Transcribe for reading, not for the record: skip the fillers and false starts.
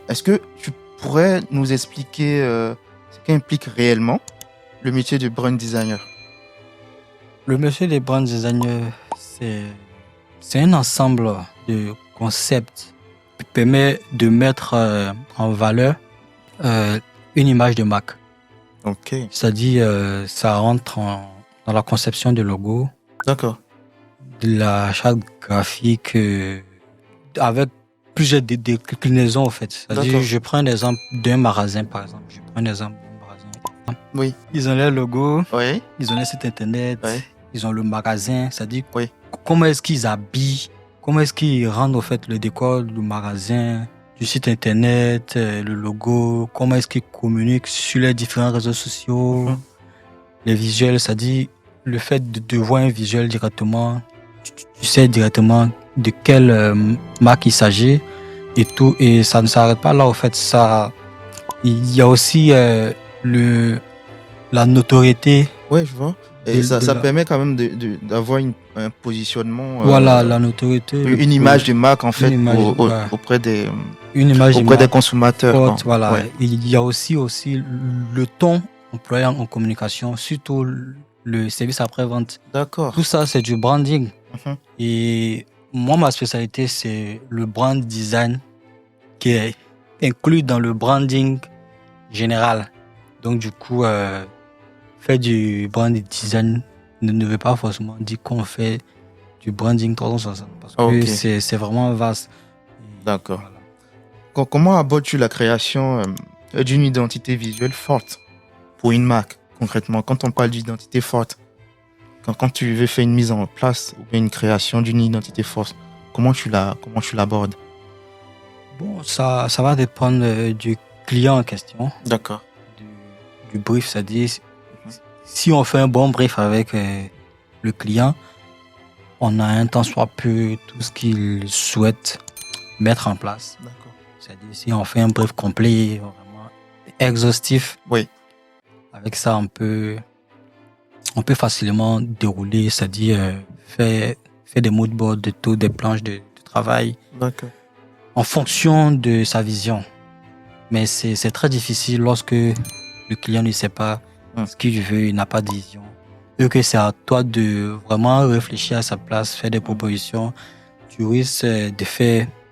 Est-ce que tu pourrais nous expliquer ce qu'implique réellement le métier de brand designer? Le métier des brand designers, c'est un ensemble de concepts qui permet de mettre en valeur une image de marque. Ok, C'est-à-dire, ça rentre dans la conception de logo, d'accord. de la charte graphique, avec plusieurs déclinaisons en fait. C'est-à-dire, D'accord. je prends un exemple d'un magasin par exemple. Je prends un exemple d'un magasin. Oui, Ils ont leur logo, oui, ils ont leur site internet, oui, ils ont le magasin. C'est-à-dire, oui. comment est-ce qu'ils habillent, comment est-ce qu'ils rendent au fait le décor du magasin, du site internet, le logo, comment est-ce qu'ils communiquent sur les différents réseaux sociaux, Mhm. les visuels, c'est-à-dire le fait de voir un visuel directement, tu sais directement de quelle marque il s'agit et tout, et ça ne s'arrête pas là au fait, ça, il y a aussi la notoriété Ouais, je vois. Et de ça la, permet quand même d'avoir un positionnement, voilà, la notoriété, une image de marque en une fait image, ouais, une image de auprès des marque consommateurs, quoi. forte, voilà. Ouais. Il y a aussi le ton employé en communication, surtout le service après-vente. Tout D'accord. ça, c'est du branding. Mhm. Et moi, ma spécialité, c'est le brand design qui est inclus dans le branding général. Donc, du coup, faire du brand design ne veut pas forcément dire qu'on fait du branding 360 parce que Ok, c'est vraiment vaste. Et d'accord. voilà. Comment abordes-tu la création d'une identité visuelle forte pour une marque, concrètement? Quand on parle d'identité forte, quand tu veux faire une mise en place ou bien une création d'une identité forte, comment tu l'abordes? Bon, ça va dépendre du client en question, D'accord. du, du brief. C'est-à-dire, si on fait un bon brief avec le client, on a un tant soit peu tout ce qu'il souhaite mettre en place. D'accord. C'est-à-dire, si on fait un brief complet, vraiment exhaustif, Oui. avec ça, on peut facilement dérouler, c'est-à-dire faire des mood boards de tout, des planches de travail D'accord. en fonction de sa vision. Mais c'est très difficile lorsque le client ne sait pas ce qu'il veut, il n'a pas de vision. Et que c'est à toi de vraiment réfléchir à sa place, faire des propositions. Tu risques de faire